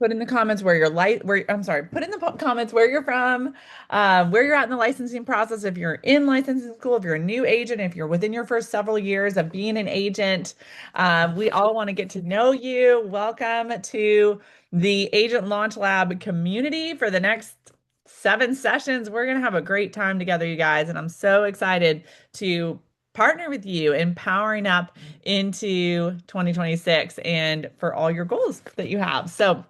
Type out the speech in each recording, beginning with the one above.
Put in the comments where you're where I'm sorry, put in the comments where you're from, where you're at in the licensing process. If you're in licensing school, if you're a new agent, if you're within your first several years of being an agent, we all want to get to know you. Welcome to the Agent Launch Lab community for the next 7 sessions. We're going to have a great time together, you guys, and I'm so excited to partner with you, empowering up into 2026 and for all your goals that you have. So,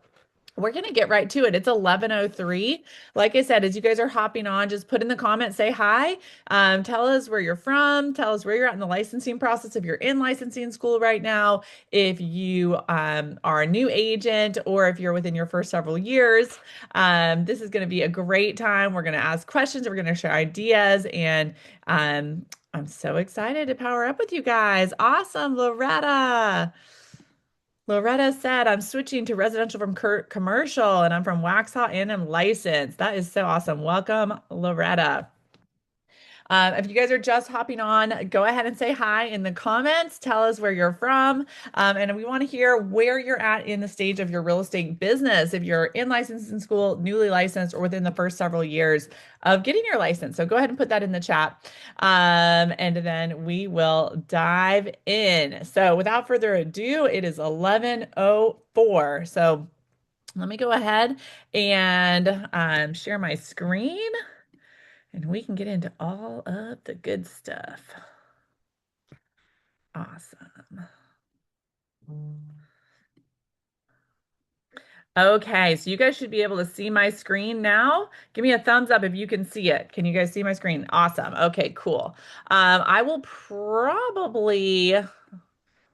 we're going to get right to it. It's 11:03. Like I said, as you guys are hopping on, just put in the comments, say hi. Tell us where you're from. Tell us where you're at in the licensing process. If you're in licensing school right now, if you are a new agent, or if you're within your first several years, this is going to be a great time. We're going to ask questions. We're going to share ideas. And I'm so excited to power up with you guys. Awesome, Loretta. Loretta said, I'm switching to residential from commercial, and I'm from Waxhaw and I'm licensed. That is so awesome. Welcome, Loretta. If you guys are just hopping on, go ahead and say hi in the comments. Tell us where you're from. And we want to hear where you're at in the stage of your real estate business. If you're in licensing school, newly licensed, or within the first several years of getting your license. So go ahead and put that in the chat. And then we will dive in. So without further ado, it is 11:04. So let me go ahead and share my screen and we can get into all of the good stuff. Awesome. Okay, so you guys should be able to see my screen now. Give me a thumbs up if you can see it. Can you guys see my screen? Awesome. Okay, cool. I will probably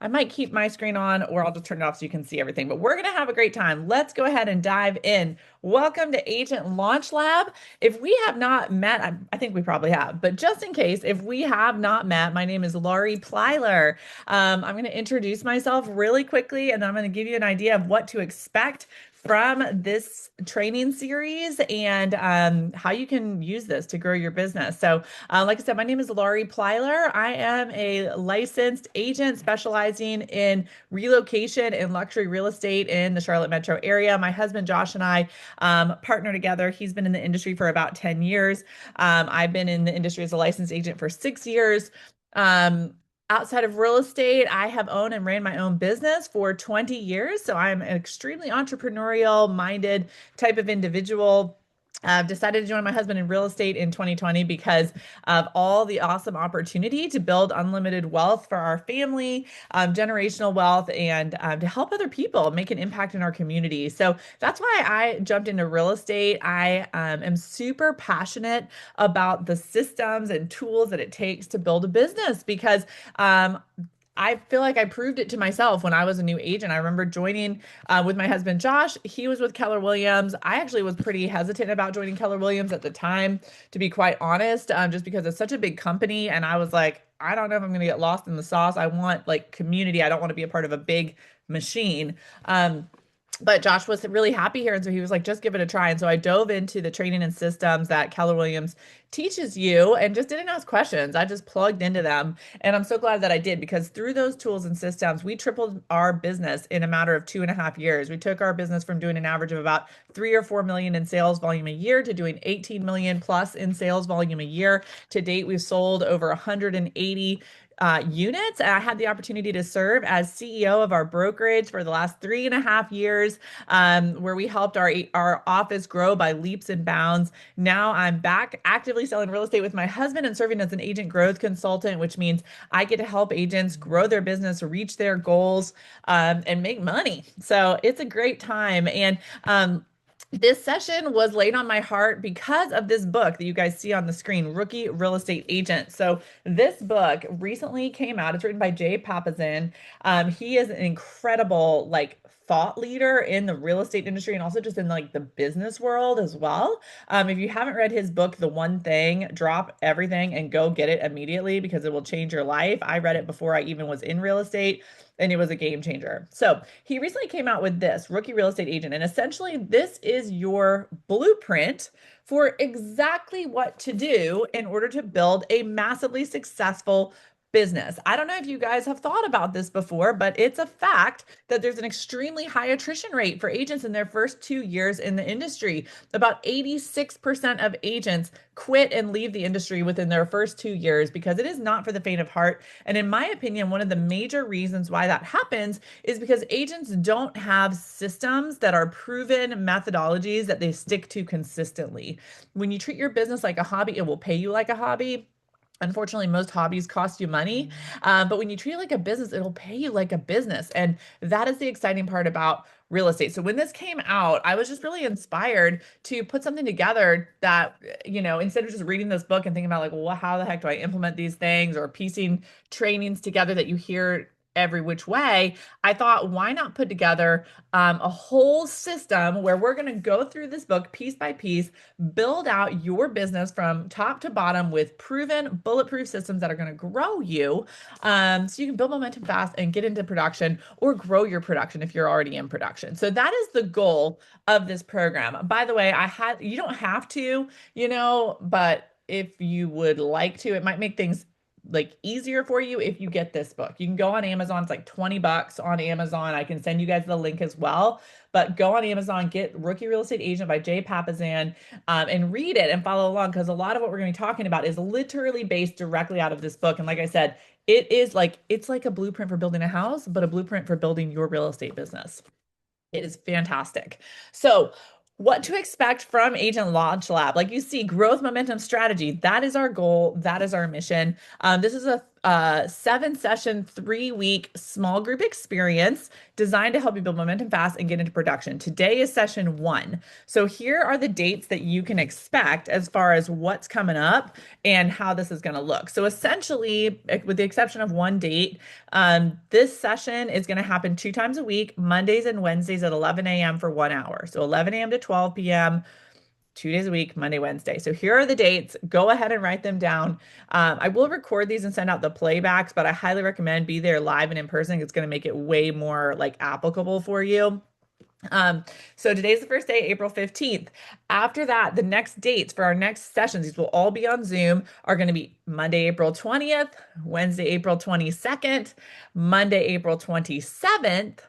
I might keep my screen on or I'll just turn it off so you can see everything. But we're going to have a great time. Let's go ahead and dive in. Welcome to Agent Launch Lab. If we have not met, I think we probably have, but just in case, if we have not met, my name is Laurie Plyler. I'm going to introduce myself really quickly and then I'm going to give you an idea of what to expect from this training series and how you can use this to grow your business. So, like I said, my name is Laurie Plyler. I am a licensed agent specializing in relocation and luxury real estate in the Charlotte metro area. My husband, Josh, and I partner together. He's been in the industry for about 10 years. I've been in the industry as a licensed agent for 6 years. Um, Outside of real estate, I have owned and ran my own business for 20 years. So I'm an extremely entrepreneurial minded type of individual. I've decided to join my husband in real estate in 2020 because of all the awesome opportunity to build unlimited wealth for our family, generational wealth, and to help other people make an impact in our community. So that's why I jumped into real estate. I am super passionate about the systems and tools that it takes to build a business because um, I feel like I proved it to myself when I was a new agent. I remember joining with my husband Josh. He was with Keller Williams. I actually was pretty hesitant about joining Keller Williams at the time, to be quite honest, just because it's such a big company. And I was like, I don't know if I'm going to get lost in the sauce. I want like community. I don't want to be a part of a big machine. But Josh was really happy here. And so he was like, just give it a try. And so I dove into the training and systems that Keller Williams teaches you and just didn't ask questions. I just plugged into them. And I'm so glad that I did because through those tools and systems, we tripled our business in a matter of 2.5 years. We took our business from doing an average of about 3 or 4 million in sales volume a year to doing 18 million plus in sales volume a year. To date, we've sold over 180 units. I had the opportunity to serve as CEO of our brokerage for the last 3.5 years, where we helped our office grow by leaps and bounds. Now I'm back actively selling real estate with my husband and serving as an agent growth consultant, which means I get to help agents grow their business, reach their goals, and make money. So it's a great time. And this session was laid on my heart because of this book that you guys see on the screen, Rookie Real Estate Agent. So this book recently came out. It's written by Jay Papasan. He is an incredible like thought leader in the real estate industry and also just in like the business world as well. If you haven't read his book, The One Thing, drop everything and go get it immediately because it will change your life. I read it before I even was in real estate and it was a game changer. So he recently came out with this Rookie Real Estate Agent. And essentially, this is your blueprint for exactly what to do in order to build a massively successful business. I don't know if you guys have thought about this before, but it's a fact that there's an extremely high attrition rate for agents in their first 2 years in the industry. About 86% of agents quit and leave the industry within their first 2 years because it is not for the faint of heart. And in my opinion, one of the major reasons why that happens is because agents don't have systems that are proven methodologies that they stick to consistently. When you treat your business like a hobby, it will pay you like a hobby. Unfortunately, most hobbies cost you money. But when you treat it like a business, it'll pay you like a business. And that is the exciting part about real estate. So when this came out, I was just really inspired to put something together that, instead of just reading this book and thinking about like, well, how the heck do I implement these things or piecing trainings together that you hear every which way, I thought, why not put together a whole system where we're going to go through this book piece by piece, build out your business from top to bottom with proven bulletproof systems that are going to grow you, so you can build momentum fast and get into production or grow your production if you're already in production. So that is the goal of this program. By the way, you don't have to, but if you would like to, it might make things like easier for you if you get this book. You can go on Amazon. It's like $20 on Amazon. I can send you guys the link as well. But go on Amazon, get Rookie Real Estate Agent by Jay Papasan, and read it and follow along because a lot of what we're going to be talking about is literally based directly out of this book. And like I said, it's like a blueprint for building a house, but a blueprint for building your real estate business. It is fantastic. So, what to expect from Agent Launch Lab? Like you see, growth momentum strategy. That is our goal. That is our mission. This is a 7 session, 3 week small group experience designed to help you build momentum fast and get into production. Today is session one. So here are the dates that you can expect as far as what's coming up and how this is going to look. So essentially, with the exception of one date, this session is going to happen 2 times a week, Mondays and Wednesdays at 11 a.m. for 1 hour. So 11 a.m. to 12 p.m. 2 days a week, Monday, Wednesday. So here are the dates. Go ahead and write them down. I will record these and send out the playbacks, but I highly recommend be there live and in person. It's going to make it way more like applicable for you. Um, so today's the first day, April 15th. After that, the next dates for our next sessions, these will all be on Zoom, are going to be Monday, April 20th, Wednesday, April 22nd, Monday, April 27th.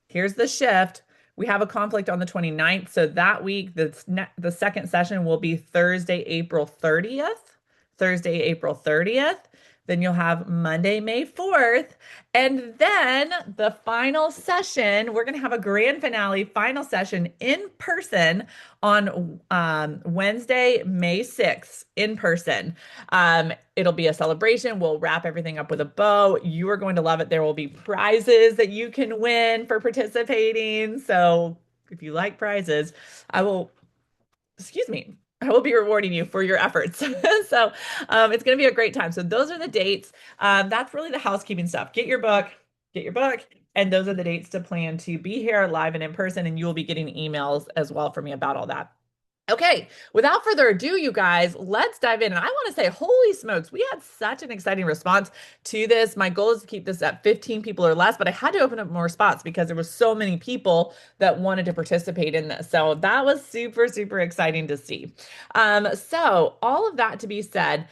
Here's the shift. We have a conflict on the 29th. So that week, the second session will be Thursday, April 30th. Thursday, April 30th. Then you'll have Monday, May 4th. And then the final session, we're going to have a grand finale final session in person on Wednesday, May 6th, in person. It'll be a celebration. We'll wrap everything up with a bow. You are going to love it. There will be prizes that you can win for participating. So if you like prizes, I will excuse me, I will be rewarding you for your efforts. So it's going to be a great time. So those are the dates. That's really the housekeeping stuff. Get your book, and those are the dates to plan to be here live and in person. And you will be getting emails as well from me about all that. Okay, without further ado, you guys, let's dive in. And I want to say, holy smokes, we had such an exciting response to this. My goal is to keep this at 15 people or less, but I had to open up more spots because there were so many people that wanted to participate in this. So that was super, super exciting to see. So all of that to be said,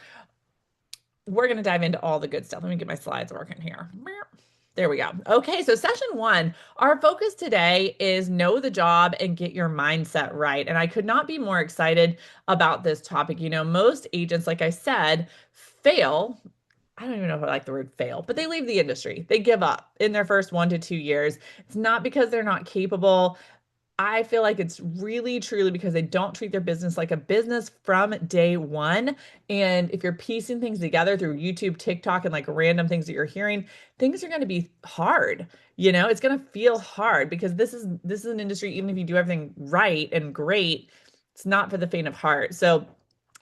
we're going to dive into all the good stuff. Let me get my slides working here. There we go. Okay, so session one, our focus today is know the job and get your mindset right. And I could not be more excited about this topic. Most agents, like I said, fail. I don't even know if I like the word fail, but they leave the industry. They give up in their first 1 to 2 years. It's not because they're not capable. I feel like it's really truly because they don't treat their business like a business from day one. And if you're piecing things together through YouTube, TikTok, and like random things that you're hearing, things are going to be hard. It's going to feel hard because this is an industry, even if you do everything right and great, it's not for the faint of heart. So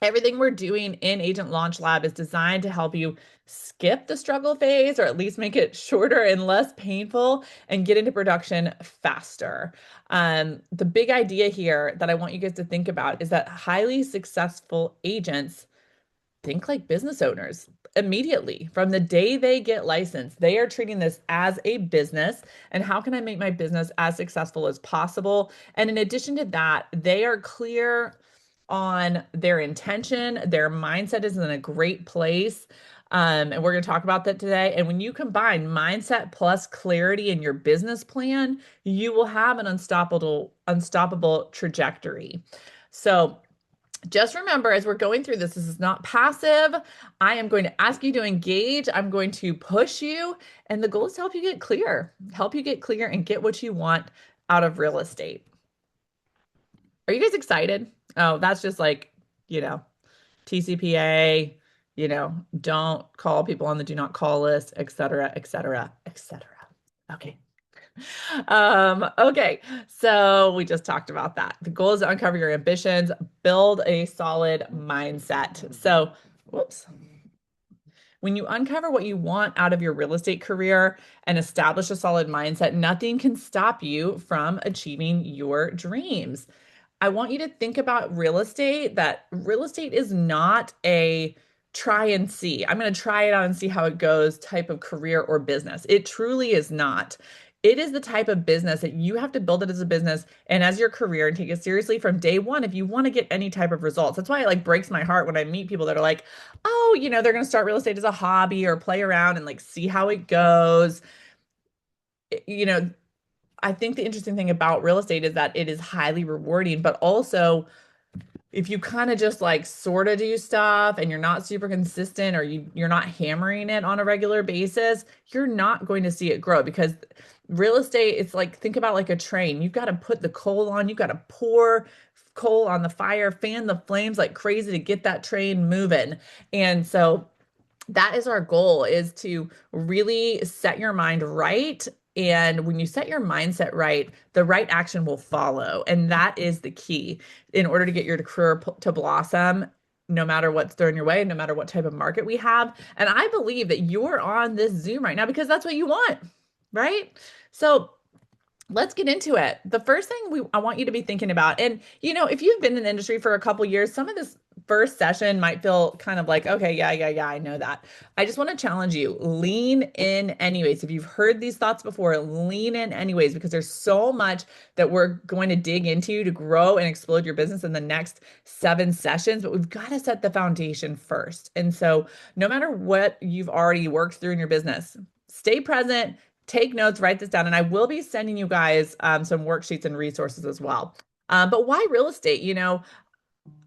everything we're doing in Agent Launch Lab is designed to help you skip the struggle phase or at least make it shorter and less painful and get into production faster. The big idea here that I want you guys to think about is that highly successful agents think like business owners immediately from the day they get licensed. They are treating this as a business. And how can I make my business as successful as possible? And in addition to that, they are clear on their intention. Their mindset is in a great place. And we're going to talk about that today. And when you combine mindset plus clarity in your business plan, you will have an unstoppable trajectory. So just remember, as we're going through this, this is not passive. I am going to ask you to engage. I'm going to push you. And the goal is to help you get clear and get what you want out of real estate. Are you guys excited? Oh, that's just like, you know, TCPA, don't call people on the do not call list, et cetera, et cetera, et cetera. Okay. Okay. So we just talked about that. The goal is to uncover your ambitions, build a solid mindset. So, whoops. When you uncover what you want out of your real estate career and establish a solid mindset, nothing can stop you from achieving your dreams. I want you to think about real estate, that real estate is not a try and see. I'm going to try it out and see how it goes type of career or business. It truly is not. It is the type of business that you have to build it as a business and as your career and take it seriously from day one if you want to get any type of results. That's why it like breaks my heart when I meet people that are like, oh, they're going to start real estate as a hobby or play around and like see how it goes. You know, I think the interesting thing about real estate is that it is highly rewarding, but also if you kind of just like sort of do stuff and you're not super consistent or you're not hammering it on a regular basis, you're not going to see it grow because real estate, it's like think about like a train. You've got to put the coal on, you've got to pour coal on the fire, fan the flames like crazy to get that train moving. And so that is our goal is to really set your mind right. And when you set your mindset right, the right action will follow. And that is the key in order to get your career to blossom, no matter what's thrown your way, no matter what type of market we have. And I believe that you're on this Zoom right now because that's what you want, right? So let's get into it. The first thing I want you to be thinking about, and if you've been in the industry for a couple years, some of this first session might feel kind of like, okay, yeah, I know that. I just want to challenge you, lean in anyways. If you've heard these thoughts before, lean in anyways, because there's so much that we're going to dig into to grow and explode your business in the next 7 sessions, but we've got to set the foundation first. And so no matter what you've already worked through in your business, stay present, take notes, write this down, and I will be sending you guys some worksheets and resources as well. But why real estate?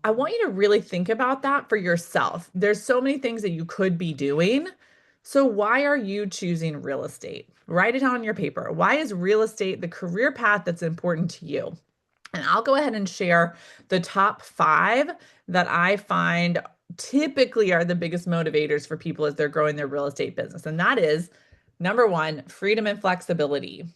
I want you to really think about that for yourself. There's so many things that you could be doing. So why are you choosing real estate? Write it down on your paper. Why is real estate the career path that's important to you? And I'll go ahead and share the top 5 that I find typically are the biggest motivators for people as they're growing their real estate business. And that is number 1, freedom and flexibility.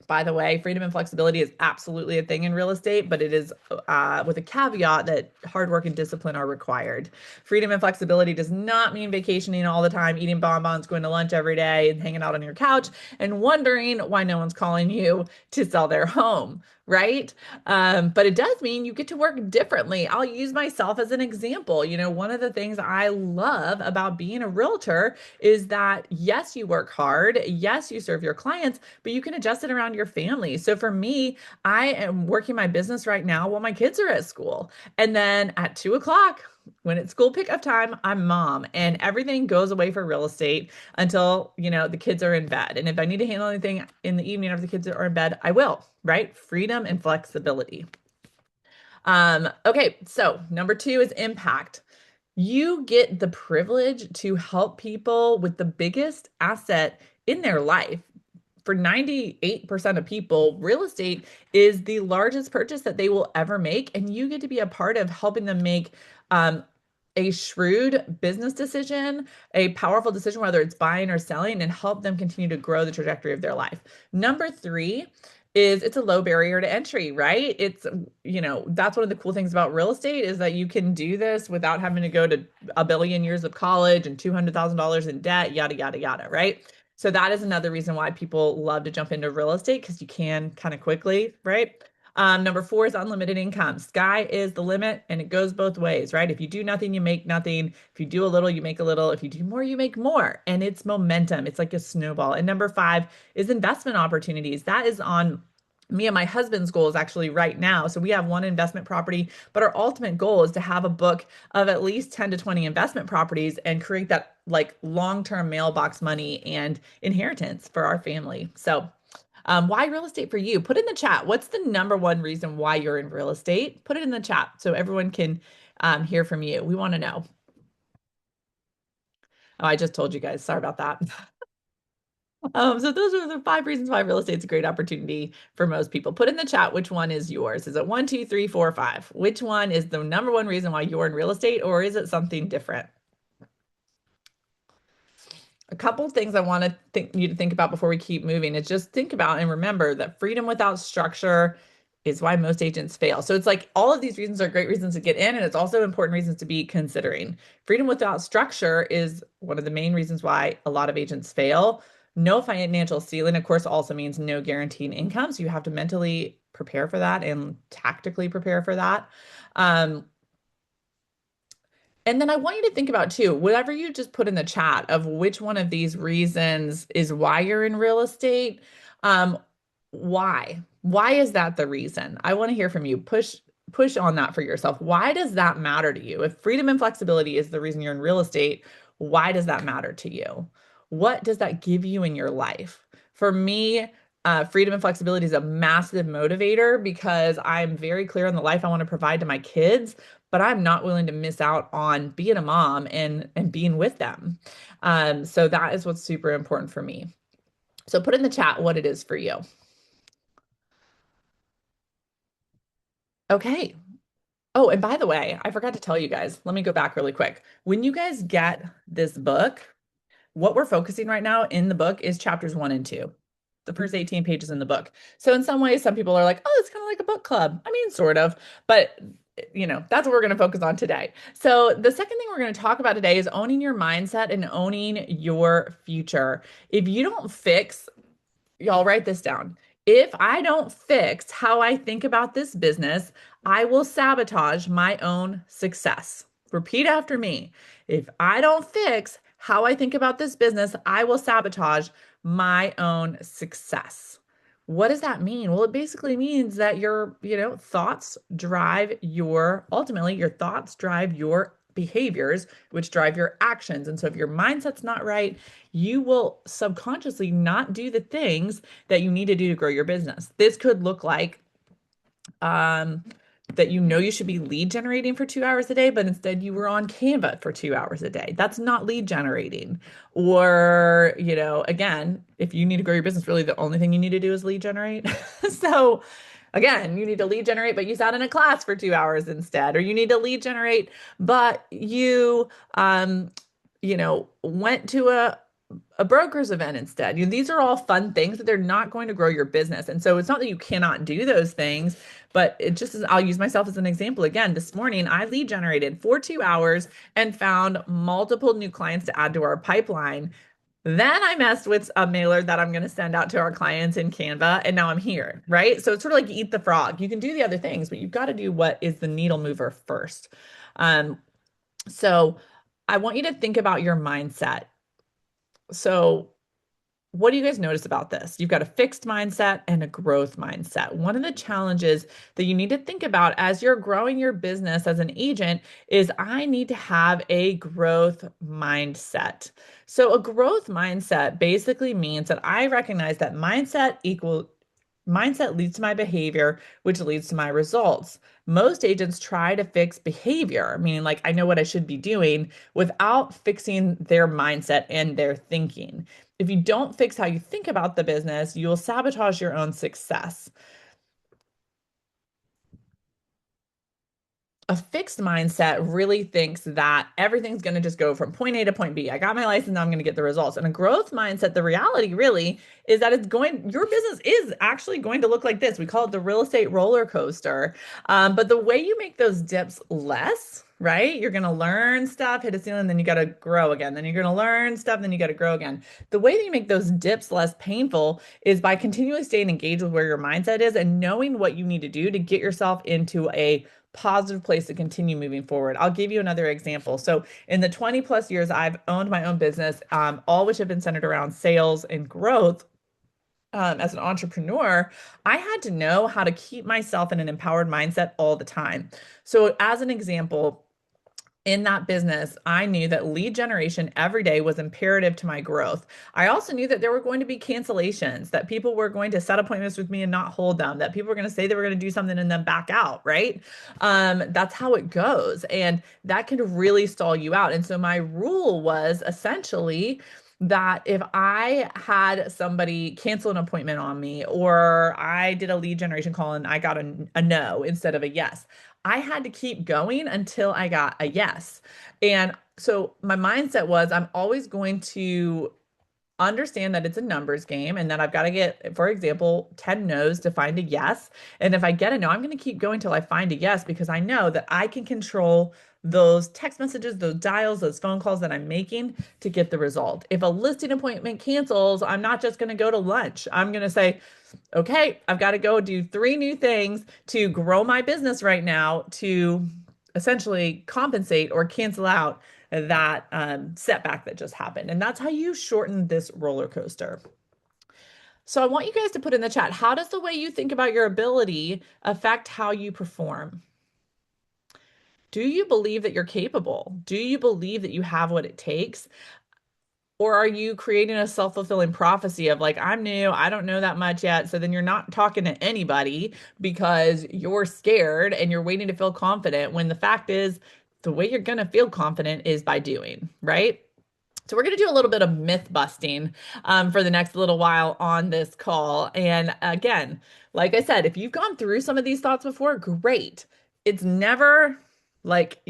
By the way, freedom and flexibility is absolutely a thing in real estate, but it is with a caveat that hard work and discipline are required. Freedom and flexibility does not mean vacationing all the time, eating bonbons, going to lunch every day, and hanging out on your couch and wondering why no one's calling you to sell their home, right? But it does mean you get to work differently. I'll use myself as an example. One of the things I love about being a realtor is that, yes, you work hard. Yes, you serve your clients, but you can adjust it around your family. So for me, I am working my business right now while my kids are at school. And then at 2 o'clock, when it's school pickup time, I'm mom and everything goes away for real estate until, the kids are in bed. And if I need to handle anything in the evening after the kids are in bed, I will, right? Freedom and flexibility. Okay, so number 2 is impact. You get the privilege to help people with the biggest asset in their life. For 98% of people, real estate is the largest purchase that they will ever make. And you get to be a part of helping them make a shrewd business decision, a powerful decision, whether it's buying or selling, and help them continue to grow the trajectory of their life. Number 3 is it's a low barrier to entry, right? That's one of the cool things about real estate is that you can do this without having to go to a billion years of college and $200,000 in debt, yada, yada, yada, right? So that is another reason why people love to jump into real estate because you can kind of quickly, right? Number 4 is unlimited income. Sky is the limit and it goes both ways, right? If you do nothing, you make nothing. If you do a little, you make a little. If you do more, you make more. And it's momentum. It's like a snowball. And number 5 is investment opportunities. That is on Me and my husband's goal is actually right now. So we have one investment property, but our ultimate goal is to have a book of at least 10 to 20 investment properties and create that like long-term mailbox money and inheritance for our family. So, why real estate for you? Put in the chat. What's the number one reason why you're in real estate? Put it in the chat so everyone can hear from you. We want to know. Oh, I just told you guys. Sorry about that. So those are the 5 reasons why real estate's a great opportunity for most people. Put in the chat which one is yours. Is it one, two, three, four, five? Which one is the number one reason why you're in real estate, or is it something different? A couple of things I want to think you to think about before we keep moving is just think about and remember that freedom without structure is why most agents fail. So it's like all of these reasons are great reasons to get in, and it's also important reasons to be considering. Freedom without structure is one of the main reasons why a lot of agents fail. No financial ceiling, of course, also means no guaranteed income. So you have to mentally prepare for that and tactically prepare for that. Um, and then I want you to think about too, whatever you just put in the chat of which one of these reasons is why you're in real estate. Um, why? Why is that the reason? I want to hear from you. Push on that for yourself. Why does that matter to you? If freedom and flexibility is the reason you're in real estate, why does that matter to you? What does that give you in your life? For me, freedom and flexibility is a massive motivator because I'm very clear on the life I want to provide to my kids, but I'm not willing to miss out on being a mom and being with them. So that is what's super important for me. So put in the chat what it is for you. Okay. Oh, and by the way, I forgot to tell you guys. Let me go back really quick. When you guys get this book, what we're focusing right now in the book is chapters 1 and 2, the first 18 pages in the book. So in some ways, some people are like, oh, it's kind of like a book club. I mean, sort of, but that's what we're going to focus on today. So the second thing we're going to talk about today is owning your mindset and owning your future. If you don't fix Y'all write this down. If I don't fix how I think about this business, I will sabotage my own success. Repeat after me. If I don't fix how I think about this business, I will sabotage my own success. What does that mean? Well, it basically means that ultimately, your thoughts drive your behaviors, which drive your actions. And so if your mindset's not right, you will subconsciously not do the things that you need to do to grow your business. This could look like um, that you should be lead generating for 2 hours a day, but instead you were on Canva for 2 hours a day. That's not lead generating. Or, again, if you need to grow your business, really the only thing you need to do is lead generate. So, again, you need to lead generate, but you sat in a class for 2 hours instead, or you need to lead generate, but went to a broker's event instead. These are all fun things, but they're not going to grow your business. And so it's not that you cannot do those things, but it just is, I'll use myself as an example. Again, this morning I lead generated for 2 hours and found multiple new clients to add to our pipeline. Then I messed with a mailer that I'm going to send out to our clients in Canva, and now I'm here, right? So it's sort of like eat the frog. You can do the other things, but you've got to do what is the needle mover first. Um, so I want you to think about your mindset. So what do you guys notice about this? You've got a fixed mindset and a growth mindset. One of the challenges that you need to think about as you're growing your business as an agent is I need to have a growth mindset. So a growth mindset basically means that I recognize that mindset leads to my behavior, which leads to my results. Most agents try to fix behavior, meaning like I know what I should be doing without fixing their mindset and their thinking. If you don't fix how you think about the business, you will sabotage your own success. A fixed mindset really thinks that everything's going to just go from point A to point B. I got my license, now I'm going to get the results. And a growth mindset, the reality really is that your business is actually going to look like this. We call it the real estate roller coaster. But the way you make those dips less, right? You're going to learn stuff, hit a ceiling, then you got to grow again. Then you're going to learn stuff, then you got to grow again. The way that you make those dips less painful is by continually staying engaged with where your mindset is and knowing what you need to do to get yourself into a positive place to continue moving forward. I'll give you another example. So, in the 20 plus years I've owned my own business, all which have been centered around sales and growth, as an entrepreneur, I had to know how to keep myself in an empowered mindset all the time. So, as an example, in that business, I knew that lead generation every day was imperative to my growth. I also knew that there were going to be cancellations, that people were going to set appointments with me and not hold them, that people were going to say they were going to do something and then back out, right? That's how it goes. And that can really stall you out. And so my rule was essentially that if I had somebody cancel an appointment on me, or I did a lead generation call and I got a no instead of a yes, I had to keep going until I got a yes. And so my mindset was I'm always going to understand that it's a numbers game and that I've got to get, for example, 10 no's to find a yes. And if I get a no, I'm going to keep going till I find a yes because I know that I can control those text messages, those dials, those phone calls that I'm making to get the result. If a listing appointment cancels, I'm not just going to go to lunch. I'm going to say, okay, I've got to go do three new things to grow my business right now to essentially compensate or cancel out that setback that just happened. And that's how you shorten this roller coaster. So I want you guys to put in the chat, how does the way you think about your ability affect how you perform? Do you believe that you're capable? Do you believe that you have what it takes? Or are you creating a self-fulfilling prophecy of like, I'm new, I don't know that much yet. So then you're not talking to anybody because you're scared and you're waiting to feel confident when the fact is the way you're going to feel confident is by doing, right? So we're going to do a little bit of myth busting for the next little while on this call. And again, like I said, if you've gone through some of these thoughts before, great. It's never like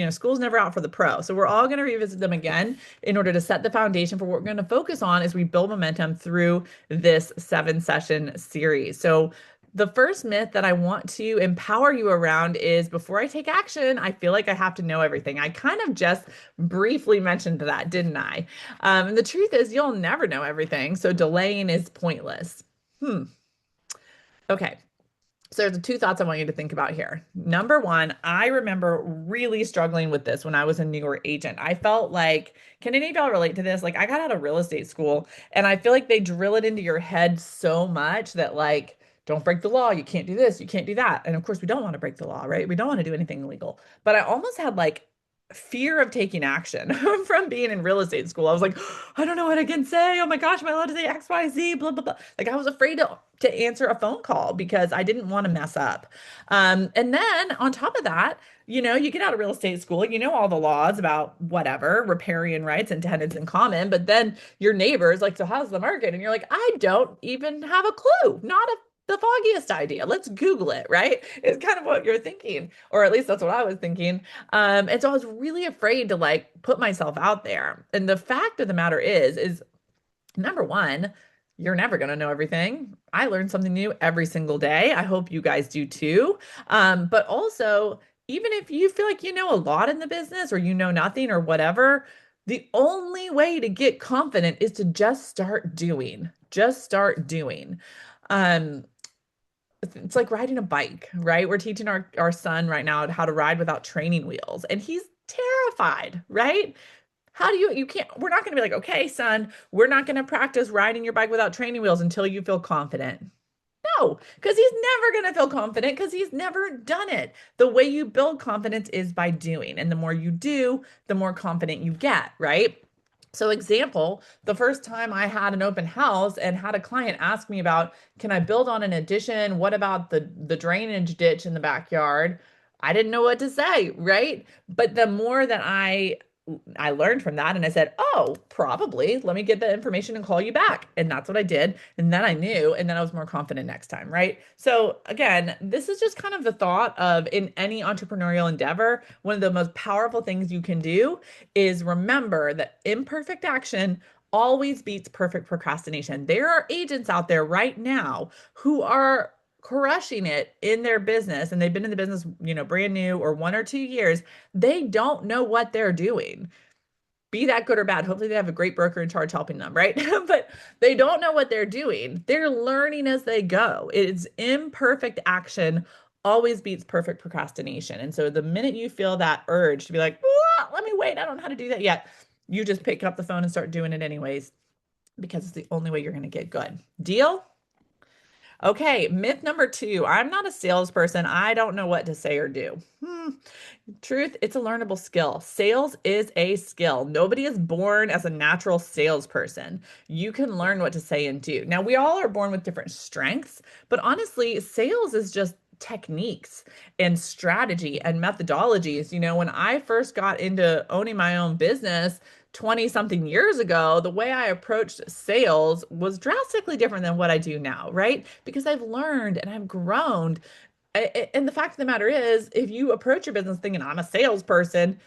school's never out for the pro. So we're all going to revisit them again in order to set the foundation for what we're going to focus on as we build momentum through this 7 session series. So the first myth that I want to empower you around is before I take action, I feel like I have to know everything. I kind of just briefly mentioned that, didn't I? And the truth is, you'll never know everything. So delaying is pointless. Okay. So there's two thoughts I want you to think about here. Number one, I remember really struggling with this when I was a newer agent. I felt like, can any of y'all relate to this? Like I got out of real estate school and I feel like they drill it into your head so much that like, don't break the law. You can't do this. You can't do that. And of course, we don't want to break the law, right? We don't want to do anything illegal. But I almost had like fear of taking action from being in real estate school. I was like, I don't know what I can say. Oh my gosh, am I allowed to say X, Y, Z, blah, blah, blah. Like I was afraid to answer a phone call because I didn't want to mess up. And then on top of that, you get out of real estate school, all the laws about whatever, riparian rights and tenants in common, but then your neighbors like, so how's the market? And you're like, I don't even have a clue, not the foggiest idea. Let's Google it, right? It's kind of what you're thinking, or at least that's what I was thinking. And so I was really afraid to like put myself out there. And the fact of the matter is number one, you're never going to know everything. I learn something new every single day. I hope you guys do too. But also, even if you feel like you know a lot in the business or you know nothing or whatever, the only way to get confident is to just start doing. Just start doing. Um, it's like riding a bike, right? We're teaching our son right now how to ride without training wheels, and he's terrified, right? How do you can't, we're not going to be like, okay, son, we're not going to practice riding your bike without training wheels until you feel confident. No, because he's never going to feel confident because he's never done it. The way you build confidence is by doing. And the more you do, the more confident you get, right? So, example, the first time I had an open house and had a client ask me about, can I build on an addition? What about the drainage ditch in the backyard? I didn't know what to say, right? But the more that I learned from that and I said, oh, probably. Let me get the information and call you back. And that's what I did. And then I knew, and then I was more confident next time, right? So again, this is just kind of the thought of in any entrepreneurial endeavor, one of the most powerful things you can do is remember that imperfect action always beats perfect procrastination. There are agents out there right now who are crushing it in their business and they've been in the business, brand new or 1 or 2 years. They don't know what they're doing. Be that good or bad. Hopefully they have a great broker in charge helping them, right? But they don't know what they're doing. They're learning as they go. It's imperfect action always beats perfect procrastination. And so the minute you feel that urge to be like, let me wait, I don't know how to do that yet, you just pick up the phone and start doing it anyways. because it's the only way you're going to get good. Deal? Okay, myth number two. I'm not a salesperson. I don't know what to say or do. Truth, it's a learnable skill. Sales is a skill. Nobody is born as a natural salesperson. You can learn what to say and do. Now, we all are born with different strengths, but honestly, sales is just techniques and strategy and methodologies. When I first got into owning my own business 20 something years ago, the way I approached sales was drastically different than what I do now, right? Because I've learned and I've grown. And the fact of the matter is, if you approach your business thinking I'm a salesperson,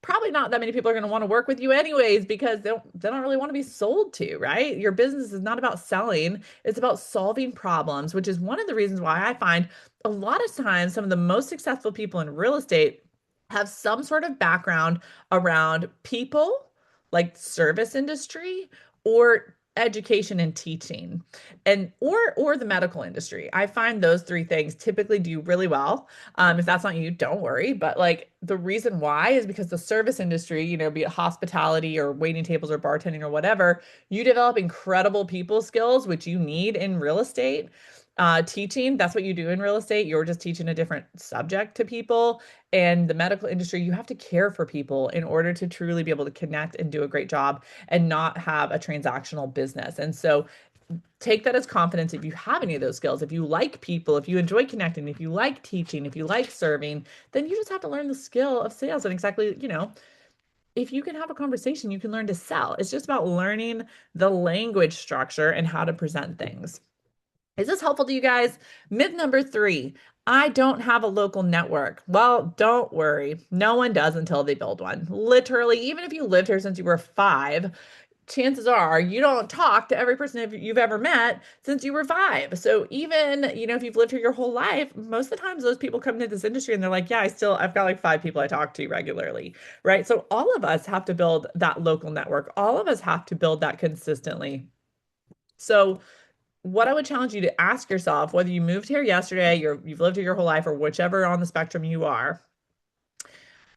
probably not that many people are going to want to work with you anyways because they don't really want to be sold to, right? Your business is not about selling, it's about solving problems, which is one of the reasons why I find a lot of times some of the most successful people in real estate have some sort of background around people, like service industry or education and teaching and or the medical industry. I find those three things typically do really well. If that's not you, don't worry. But like the reason why is because the service industry, be it hospitality or waiting tables or bartending or whatever, you develop incredible people skills, which you need in real estate. Teaching, that's what you do in real estate. You're just teaching a different subject to people. And the medical industry, you have to care for people in order to truly be able to connect and do a great job and not have a transactional business. And so take that as confidence if you have any of those skills. If you like people, if you enjoy connecting, if you like teaching, if you like serving, then you just have to learn the skill of sales. And exactly, if you can have a conversation, you can learn to sell. It's just about learning the language structure and how to present things. Is this helpful to you guys? Myth number three, I don't have a local network. Well, don't worry. No one does until they build one. Literally, even if you lived here since you were five, chances are you don't talk to every person you've ever met since you were five. So even, if you've lived here your whole life, most of the times those people come into this industry and they're like, yeah, I've got like five people I talk to regularly, right? So all of us have to build that local network. All of us have to build that consistently. So what I would challenge you to ask yourself, whether you moved here yesterday, you've lived here your whole life, or whichever on the spectrum you are,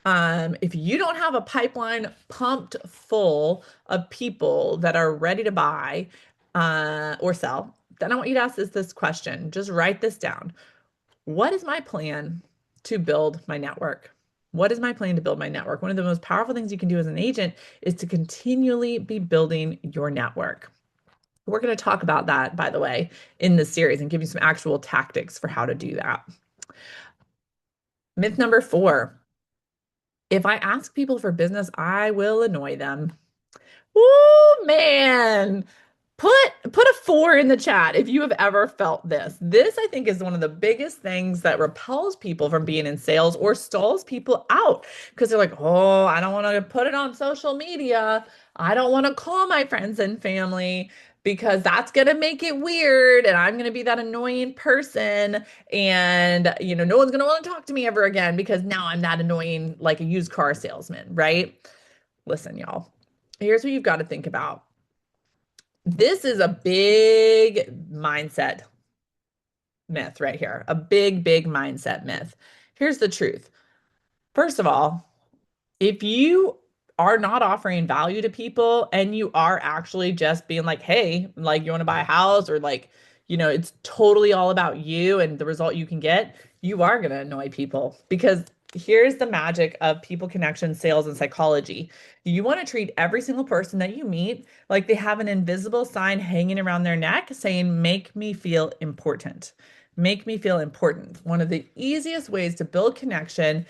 if you don't have a pipeline pumped full of people that are ready to buy or sell, then I want you to ask this question. Just write this down. What is my plan to build my network? What is my plan to build my network? One of the most powerful things you can do as an agent is to continually be building your network. We're going to talk about that, by the way, in this series and give you some actual tactics for how to do that. Myth number four, if I ask people for business, I will annoy them. Oh man. Put a four in the chat if you have ever felt this. This, I think, is one of the biggest things that repels people from being in sales or stalls people out because they're like, oh, I don't want to put it on social media. I don't want to call my friends and family because that's going to make it weird and I'm going to be that annoying person and no one's going to want to talk to me ever again because now I'm that annoying like a used car salesman, right? Listen, y'all. Here's what you've got to think about. This is a big mindset myth right here. A big, big mindset myth. Here's the truth. First of all, if you are not offering value to people and you are actually just being like, hey, like you want to buy a house or like, it's totally all about you and the result you can get, you are going to annoy people because here's the magic of people connection, sales, and psychology. You want to treat every single person that you meet like they have an invisible sign hanging around their neck saying, make me feel important. Make me feel important. One of the easiest ways to build connection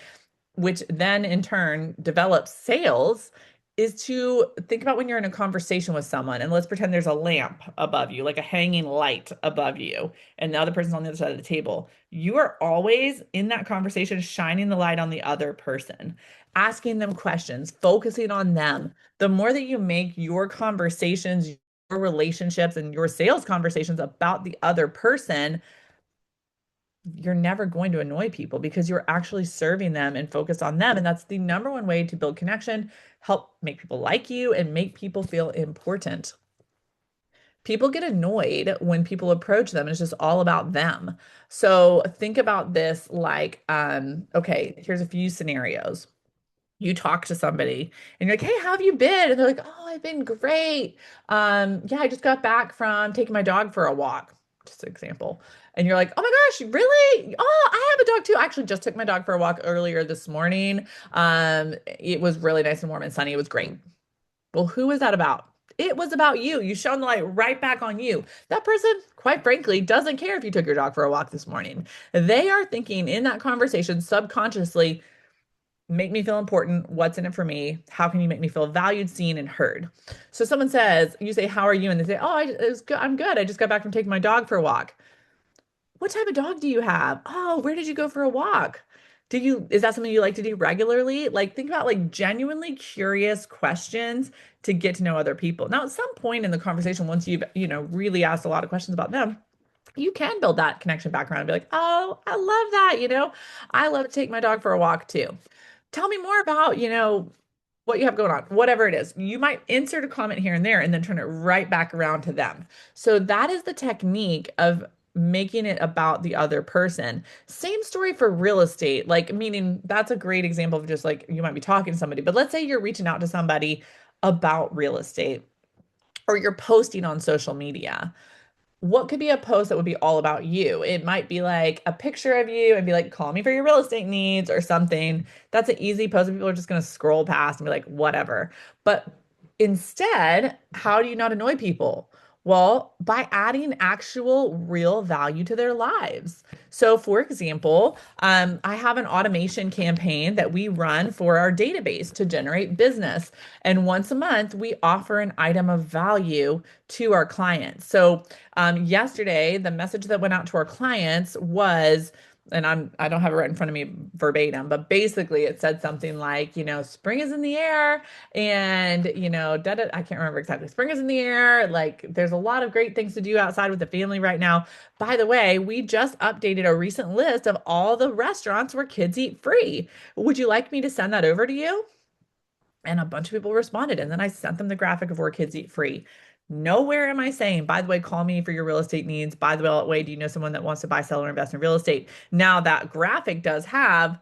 which then in turn develops sales, is to think about when you're in a conversation with someone and let's pretend there's a lamp above you, like a hanging light above you, and the other person's on the other side of the table. You are always in that conversation shining the light on the other person, asking them questions, focusing on them. The more that you make your conversations, your relationships, and your sales conversations about the other person, you're never going to annoy people because you're actually serving them and focus on them. And that's the number one way to build connection, help make people like you, and make people feel important. People get annoyed when people approach them. And it's just all about them. So think about this like, okay, here's a few scenarios. you talk to somebody and you're like, "Hey, how have you been?" And they're like, "Oh, I've been great. Yeah, I just got back from taking my dog for a walk." Just an example. And you're like, "Oh my gosh, really? Oh, I have a dog too. I actually just took my dog for a walk earlier this morning. It was really nice and warm and sunny. It was great." Well, who was that about? It was about you. You shone the light right back on you. That person, quite frankly, doesn't care if you took your dog for a walk this morning. They are thinking in that conversation subconsciously, make me feel important. What's in it for me? How can you make me feel valued, seen, and heard? So someone says, you say, "How are you?" And they say, "Oh, it was good. I'm good. I just got back from taking my dog for a walk." What type of dog do you have? Oh, where did you go for a walk? Is that something you like to do regularly? Like, think about like genuinely curious questions to get to know other people. Now, at some point in the conversation, once you've, really asked a lot of questions about them, you can build that connection back around and be like, "Oh, I love that. I love to take my dog for a walk too. Tell me more about, what you have going on," whatever it is. You might insert a comment here and there and then turn it right back around to them. So that is the technique of making it about the other person. Same story for real estate, like meaning that's a great example of just like you might be talking to somebody, but let's say you're reaching out to somebody about real estate or you're posting on social media. What could be a post that would be all about you? It might be like a picture of you and be like, "Call me for your real estate needs," or something. That's an easy post. People are just going to scroll past and be like, whatever. But instead, how do you not annoy people? Well, by adding actual real value to their lives. So, for example, I have an automation campaign that we run for our database to generate business. And once a month, we offer an item of value to our clients. So, yesterday, the message that went out to our clients was, and I don't have it right in front of me verbatim, but basically it said something like, "Spring is in the air and, I can't remember exactly. Spring is in the air. Like there's a lot of great things to do outside with the family right now. By the way, we just updated a recent list of all the restaurants where kids eat free. Would you like me to send that over to you?" And a bunch of people responded. And then I sent them the graphic of where kids eat free. Nowhere am I saying, "By the way, call me for your real estate needs. By the way, do you know someone that wants to buy, sell, or invest in real estate?" Now, that graphic does have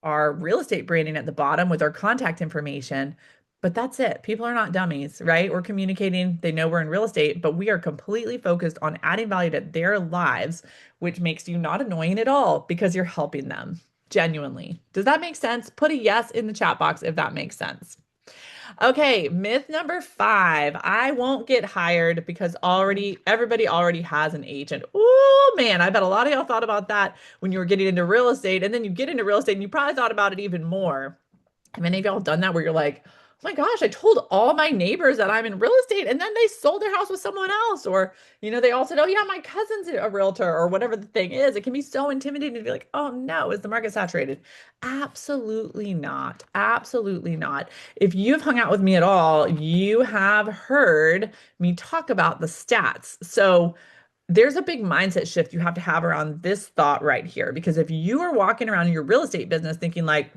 our real estate branding at the bottom with our contact information, but that's it. People are not dummies, right? We're communicating. They know we're in real estate, but we are completely focused on adding value to their lives, which makes you not annoying at all because you're helping them genuinely. Does that make sense? Put a yes in the chat box if that makes sense. Okay, myth number 5. I won't get hired because already everybody already has an agent. Oh man, I bet a lot of y'all thought about that when you were getting into real estate, and then you get into real estate and you probably thought about it even more. Have any of y'all done that where you're like, "Oh my gosh, I told all my neighbors that I'm in real estate and then they sold their house with someone else." Or, they all said, "Oh yeah, my cousin's a realtor," or whatever the thing is. It can be so intimidating to be like, "Oh no, is the market saturated?" Absolutely not. Absolutely not. If you've hung out with me at all, you have heard me talk about the stats. So, there's a big mindset shift you have to have around this thought right here. Because if you are walking around in your real estate business thinking like,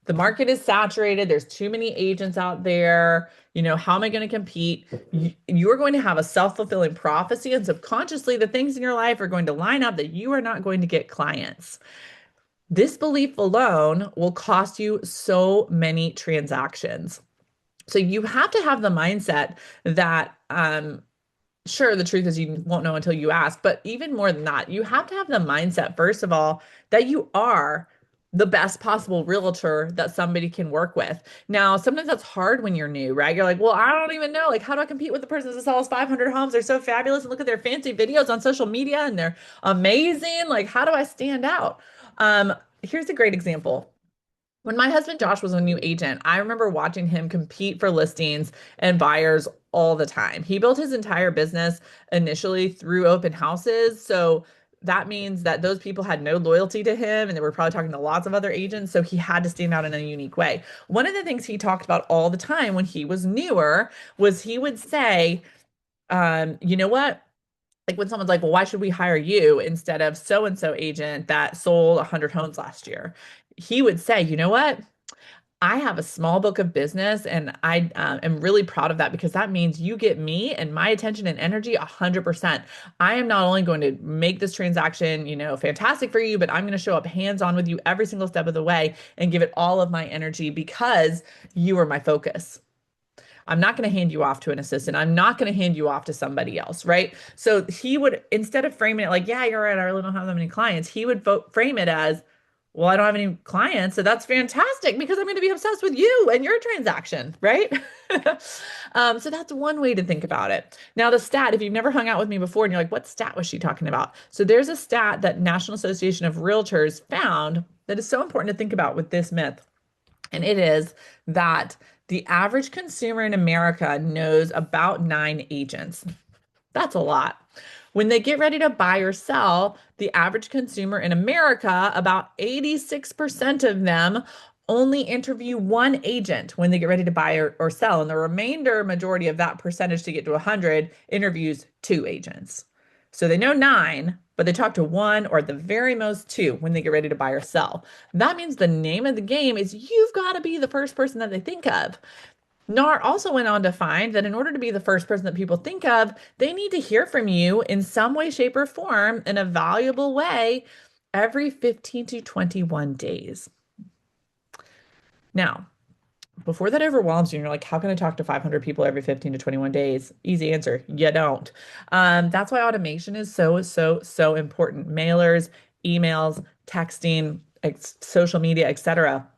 "The market is saturated, there's too many agents out there, how am I going to compete?" You're going to have a self-fulfilling prophecy, and subconsciously, the things in your life are going to line up that you are not going to get clients. This belief alone will cost you so many transactions. So you have to have the mindset that sure, the truth is you won't know until you ask, but even more than that, you have to have the mindset, first of all, that you are the best possible realtor that somebody can work with. Now, sometimes that's hard when you're new, right? You're like, "Well, I don't even know. Like, how do I compete with the person that sells 500 homes? They're so fabulous and look at their fancy videos on social media and they're amazing. Like, how do I stand out?" Here's a great example. When my husband Josh was a new agent, I remember watching him compete for listings and buyers all the time. He built his entire business initially through open houses. So that means that those people had no loyalty to him and they were probably talking to lots of other agents. So he had to stand out in a unique way. One of the things he talked about all the time when he was newer was he would say, "You know what? Like when someone's like, 'Well, why should we hire you instead of so and so agent that sold 100 homes last year?'" He would say, "You know what? I have a small book of business, and I am really proud of that because that means you get me and my attention and energy 100%. I am not only going to make this transaction, fantastic for you, but I'm going to show up hands-on with you every single step of the way and give it all of my energy because you are my focus. I'm not going to hand you off to an assistant. I'm not going to hand you off to somebody else, right? So he would, instead of framing it like, yeah, you're right, I really don't have that many clients, he would frame it as, well, I don't have any clients, so that's fantastic because I'm going to be obsessed with you and your transaction, right? So that's one way to think about it. Now, the stat, if you've never hung out with me before and you're like, what stat was she talking about? So there's a stat that National Association of Realtors found that is so important to think about with this myth. And it is that the average consumer in America knows about 9 agents. That's a lot. When they get ready to buy or sell, the average consumer in America, about 86% of them only interview one agent when they get ready to buy or sell. And the remainder majority of that percentage to get to 100 interviews 2 agents. So they know 9, but they talk to one or at the very most 2 when they get ready to buy or sell. That means the name of the game is you've got to be the first person that they think of. NAR also went on to find that in order to be the first person that people think of, they need to hear from you in some way, shape, or form in a valuable way every 15 to 21 days. Now, before that overwhelms you and you're like, how can I talk to 500 people every 15 to 21 days? Easy answer, you don't. That's why automation is so, so, so important. Mailers, emails, texting, social media, etc.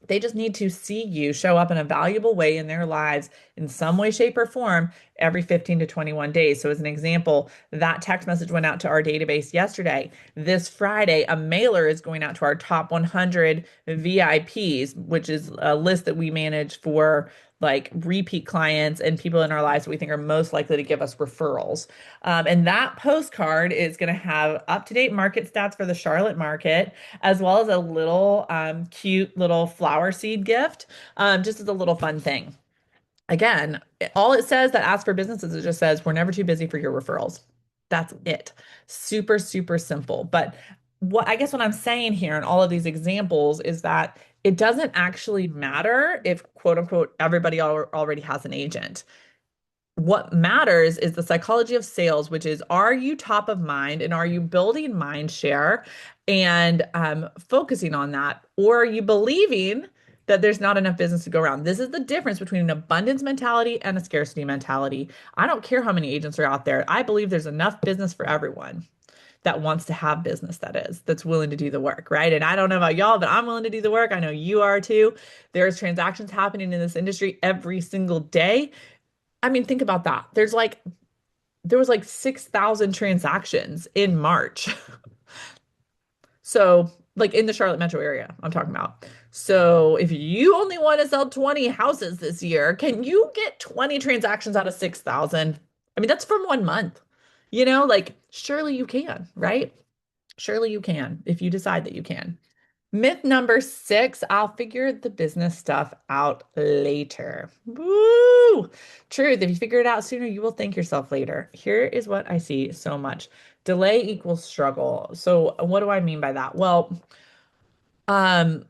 They just need to see you show up in a valuable way in their lives in some way, shape, or form every 15 to 21 days. So, as an example, that text message went out to our database yesterday. This Friday, a mailer is going out to our top 100 VIPs, which is a list that we manage for like repeat clients and people in our lives that we think are most likely to give us referrals. And that postcard is going to have up-to-date market stats for the Charlotte market, as well as a little cute little flower seed gift, just as a little fun thing. Again, all it says that asks for businesses, it just says, we're never too busy for your referrals. That's it. Super, super simple. But what I guess what I'm saying here in all of these examples is that it doesn't actually matter if quote unquote everybody already has an agent. What matters is the psychology of sales, which is, are you top of mind and are you building mind share and focusing on that? Or are you believing that there's not enough business to go around? This is the difference between an abundance mentality and a scarcity mentality. I don't care how many agents are out there. I believe there's enough business for everyone that wants to have business, that's willing to do the work, right? And I don't know about y'all, but I'm willing to do the work. I know you are too. There's transactions happening in this industry every single day. I mean, think about that. There was like 6,000 transactions in March. So, like in the Charlotte metro area, I'm talking about. So, if you only want to sell 20 houses this year, can you get 20 transactions out of 6,000? I mean, that's from 1 month. Like surely you can, right? Surely you can if you decide that you can. Myth number 6, I'll figure the business stuff out later. Woo! Truth, if you figure it out sooner, you will thank yourself later. Here is what I see so much. Delay equals struggle. So what do I mean by that? Well, um,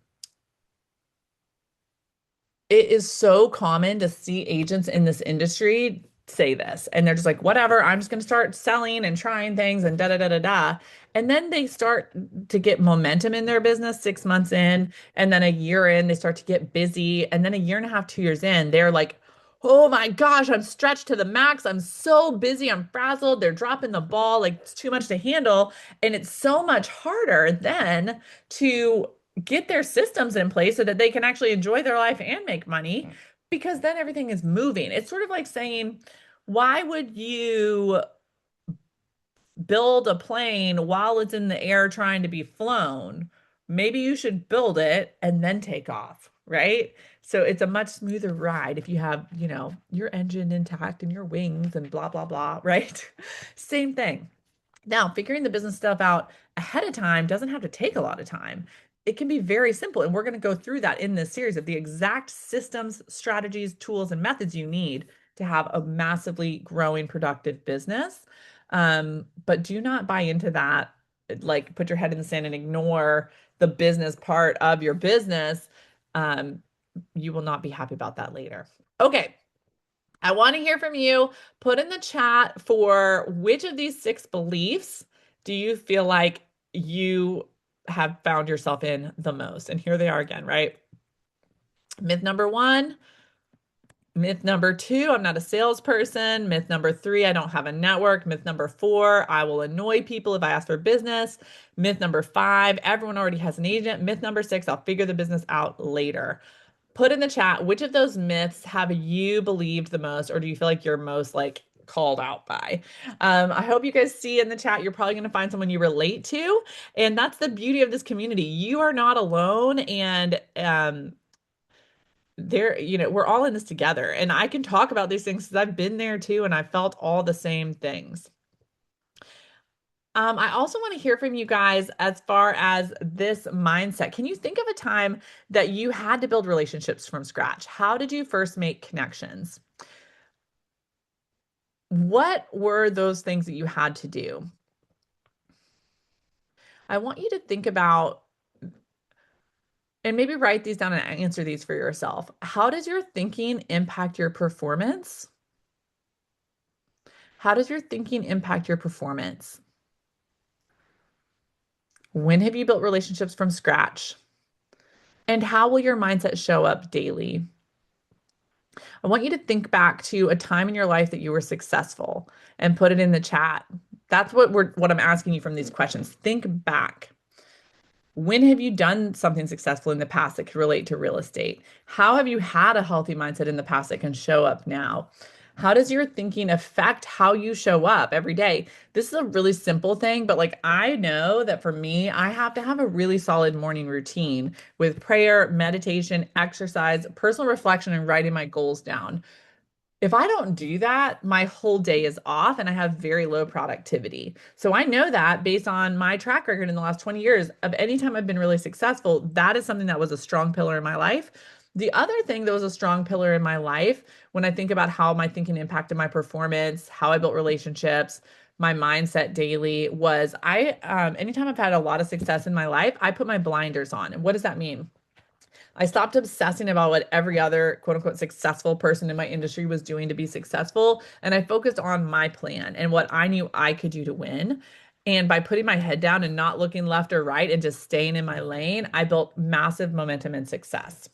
it is so common to see agents in this industry say this, and they're just like, whatever, I'm just going to start selling and trying things and da da da da da. And then they start to get momentum in their business 6 months in, and then a year in, they start to get busy. And then a year and a half, 2 years in, they're like, oh my gosh, I'm stretched to the max. I'm so busy. I'm frazzled. They're dropping the ball. Like it's too much to handle. And it's so much harder then to get their systems in place so that they can actually enjoy their life and make money because then everything is moving. It's sort of like saying, why would you build a plane while it's in the air trying to be flown? Maybe you should build it and then take off, right? So it's a much smoother ride if you have, your engine intact and your wings and blah, blah, blah, right? Same thing. Now, figuring the business stuff out ahead of time doesn't have to take a lot of time. It can be very simple. And we're going to go through that in this series of the exact systems, strategies, tools, and methods you need to have a massively growing, productive business. But do not buy into that, like put your head in the sand and ignore the business part of your business. Um, you will not be happy about that later. Okay. I want to hear from you. Put in the chat for which of these six beliefs do you feel like you have found yourself in the most? And here they are again, right? Myth number one. Myth number two, I'm not a salesperson. Myth number three, I don't have a network. Myth number four, I will annoy people if I ask for business. Myth number five, everyone already has an agent. Myth number six, I'll figure the business out later. Put in the chat, which of those myths have you believed the most, or do you feel like you're most like called out by? I hope you guys see in the chat, you're probably going to find someone you relate to. And that's the beauty of this community. You are not alone. And we're all in this together. And I can talk about these things because I've been there too, and I felt all the same things. I also want to hear from you guys as far as this mindset. Can you think of a time that you had to build relationships from scratch? How did you first make connections? What were those things that you had to do? I want you to think about and maybe write these down and answer these for yourself. How does your thinking impact your performance? How does your thinking impact your performance? When have you built relationships from scratch? And how will your mindset show up daily? I want you to think back to a time in your life that you were successful and put it in the chat. That's what I'm asking you from these questions. Think back. When have you done something successful in the past that could relate to real estate? How have you had a healthy mindset in the past that can show up now? How does your thinking affect how you show up every day? This is a really simple thing, but like I know that for me, I have to have a really solid morning routine with prayer, meditation, exercise, personal reflection, and writing my goals down. If I don't do that, my whole day is off and I have very low productivity. So I know that based on my track record in the last 20 years of any time I've been really successful, that is something that was a strong pillar in my life. The other thing that was a strong pillar in my life, when I think about how my thinking impacted my performance, how I built relationships, my mindset daily, was anytime I've had a lot of success in my life, I put my blinders on. And what does that mean? I stopped obsessing about what every other quote unquote successful person in my industry was doing to be successful. And I focused on my plan and what I knew I could do to win. And by putting my head down and not looking left or right and just staying in my lane, I built massive momentum and success.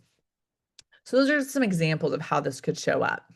So, those are some examples of how this could show up.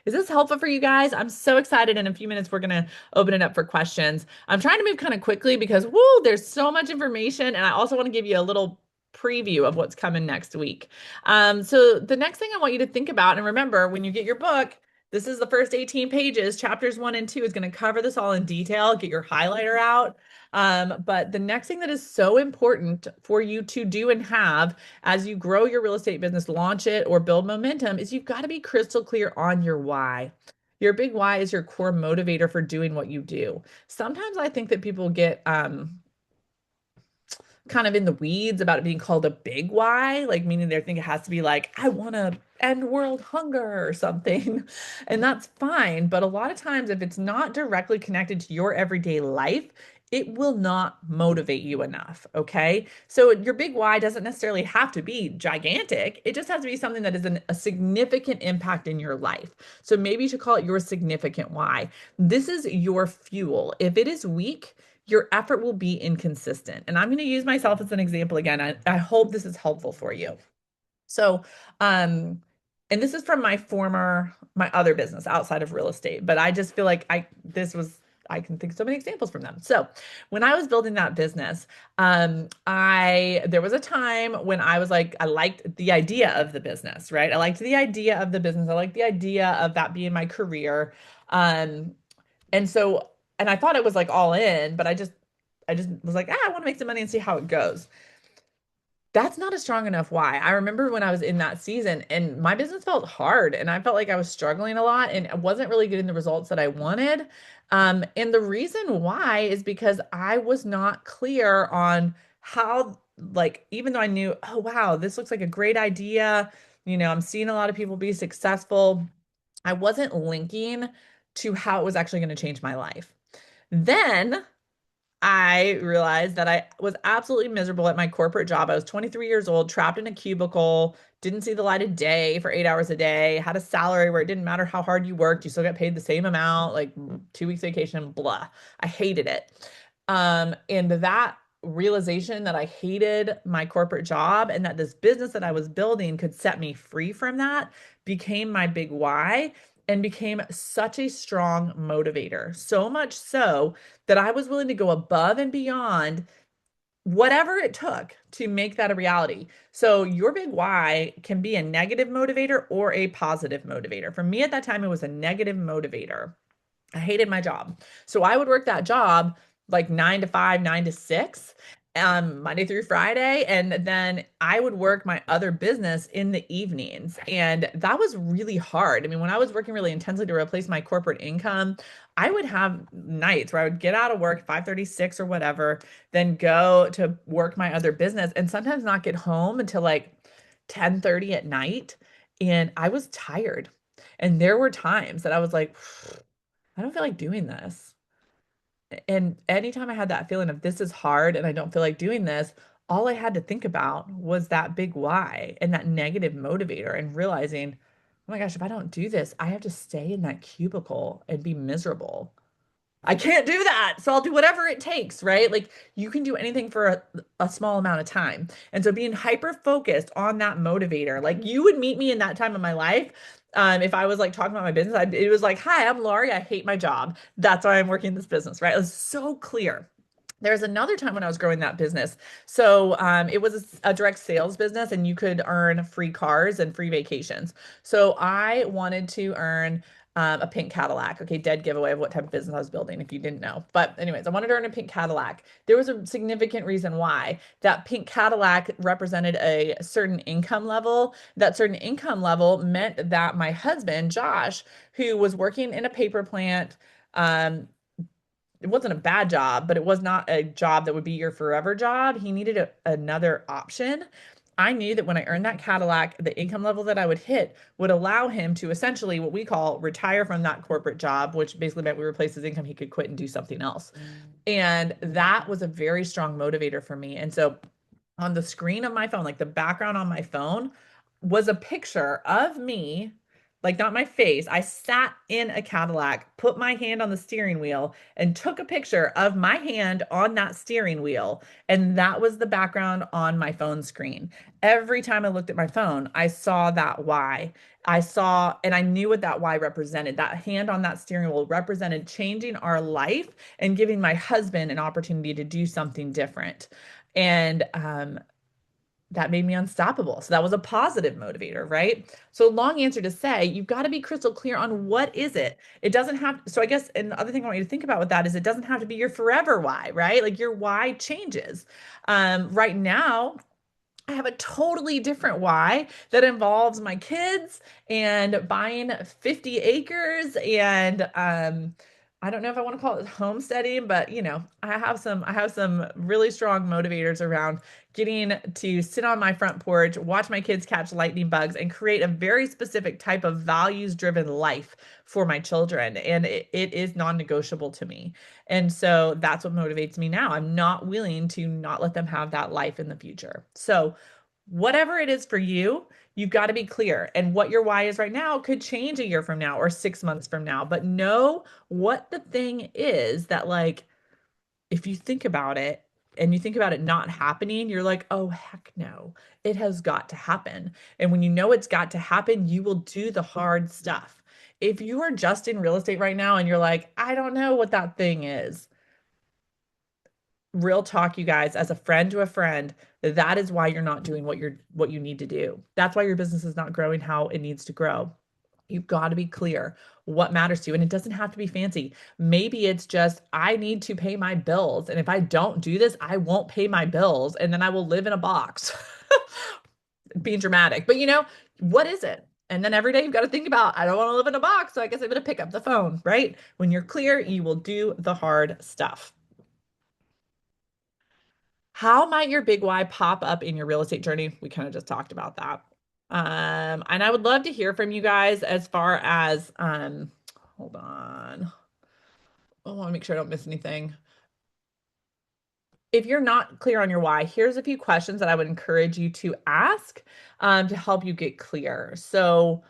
Is this helpful for you guys? I'm so excited. In a few minutes, we're going to open it up for questions. I'm trying to move kind of quickly because, whoo, there's so much information. And I also want to give you a little preview of what's coming next week. So, the next thing I want you to think about, and remember, when you get your book, this is the first 18 pages. Chapters one and two is going to cover this all in detail. Get your highlighter out. But the next thing that is so important for you to do and have as you grow your real estate business, launch it, or build momentum is you've got to be crystal clear on your why. Your big why is your core motivator for doing what you do. Sometimes I think that people get kind of in the weeds about it being called a big why, like meaning they think it has to be like, I want to end world hunger or something. And that's fine. But a lot of times, if it's not directly connected to your everyday life, it will not motivate you enough. Okay. So your big why doesn't necessarily have to be gigantic. It just has to be something that is a significant impact in your life. So maybe you should call it your significant why. This is your fuel. If it is weak, your effort will be inconsistent. And I'm going to use myself as an example again. I hope this is helpful for you. So, and this is from my other business outside of real estate, but I just feel like I can think of so many examples from them. So when I was building that business, there was a time when I was like, I liked the idea of the business, right? I liked the idea of the business. I liked the idea of that being my career. Um, and so, and I thought it was like all in, but I just was like, I want to make some money and see how it goes. That's not a strong enough why. I remember when I was in that season and my business felt hard and I felt like I was struggling a lot and I wasn't really getting the results that I wanted. And the reason why is because I was not clear on how, like, even though I knew, oh, wow, this looks like a great idea. I'm seeing a lot of people be successful. I wasn't linking to how it was actually going to change my life. Then I realized that I was absolutely miserable at my corporate job. I was 23 years old, trapped in a cubicle, didn't see the light of day for 8 hours a day, had a salary where it didn't matter how hard you worked, you still got paid the same amount, like 2 weeks vacation, blah. I hated it. And that realization that I hated my corporate job and that this business that I was building could set me free from that became my big why and became such a strong motivator. So much so that I was willing to go above and beyond whatever it took to make that a reality. So your big why can be a negative motivator or a positive motivator. For me at that time, it was a negative motivator. I hated my job. So I would work that job like 9 to 5, 9 to 6, Monday through Friday. And then I would work my other business in the evenings. And that was really hard. I mean, when I was working really intensely to replace my corporate income, I would have nights where I would get out of work 5:36 or whatever, then go to work my other business and sometimes not get home until like 10:30 at night. And I was tired. And there were times that I was like, I don't feel like doing this. And anytime I had that feeling of this is hard and I don't feel like doing this, all I had to think about was that big why and that negative motivator and realizing, oh my gosh, if I don't do this, I have to stay in that cubicle and be miserable. I can't do that. So I'll do whatever it takes, right? Like you can do anything for a small amount of time. And so being hyper focused on that motivator, like you would meet me in that time of my life. If I was like talking about my business, it was like, hi, I'm Laurie. I hate my job. That's why I'm working this business, right? It was so clear. There's another time when I was growing that business. So it was a direct sales business, and you could earn free cars and free vacations. So I wanted to earn a pink Cadillac. Okay, dead giveaway of what type of business I was building if you didn't know. But, anyways, I wanted to earn a pink Cadillac. There was a significant reason why. That pink Cadillac represented a certain income level. That certain income level meant that my husband, Josh, who was working in a paper plant, um, it wasn't a bad job, but it was not a job that would be your forever job. He needed another option. I knew that when I earned that Cadillac, the income level that I would hit would allow him to essentially what we call retire from that corporate job, which basically meant we replaced his income. He could quit and do something else. And that was a very strong motivator for me. And so on the screen of my phone, like the background on my phone, was a picture of me, like not my face. I sat in a Cadillac, put my hand on the steering wheel, and took a picture of my hand on that steering wheel. And that was the background on my phone screen. Every time I looked at my phone, I saw that Y. I saw, and I knew what that Y represented. That hand on that steering wheel represented changing our life and giving my husband an opportunity to do something different. And that made me unstoppable. So that was a positive motivator, right? So long answer to say, you've got to be crystal clear on what is it. It doesn't have, so I guess, and the other thing I want you to think about with that is it doesn't have to be your forever why, right? Like your why changes. Right now, I have a totally different why that involves my kids and buying 50 acres and I don't know if I want to call it homesteading, but I have some really strong motivators around getting to sit on my front porch, watch my kids catch lightning bugs and create a very specific type of values driven life for my children. And it is non-negotiable to me. And so that's what motivates me now. I'm not willing to not let them have that life in the future. So, whatever it is for you, you've got to be clear. And what your why is right now could change a year from now or 6 months from now. But know what the thing is that, like, if you think about it and you think about it not happening, you're like, oh, heck no, it has got to happen. And when you know it's got to happen, you will do the hard stuff. If you are just in real estate right now and you're like, I don't know what that thing is, real talk, you guys, as a friend to a friend, that is why you're not doing what you need to do. That's why your business is not growing how it needs to grow. You've got to be clear what matters to you. And it doesn't have to be fancy. Maybe it's just, I need to pay my bills. And if I don't do this, I won't pay my bills. And then I will live in a box. Being dramatic. But what is it? And then every day you've got to think about, I don't want to live in a box. So I guess I'm going to pick up the phone, right? When you're clear, you will do the hard stuff. How might your big why pop up in your real estate journey? We kind of just talked about that. And I would love to hear from you guys as far as hold on. I want to make sure I don't miss anything. if you're not clear on your why, here's a few questions that I would encourage you to ask to help you get clear. So,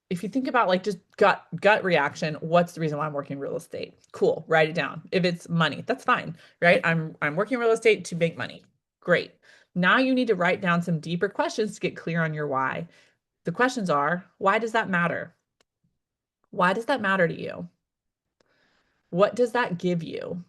if you think about like just gut reaction, what's the reason why I'm working real estate? Cool, write it down. If it's money, that's fine, right? I'm working real estate to make money. Great. Now you need to write down some deeper questions to get clear on your why. The questions are, why does that matter? Why does that matter to you? What does that give you?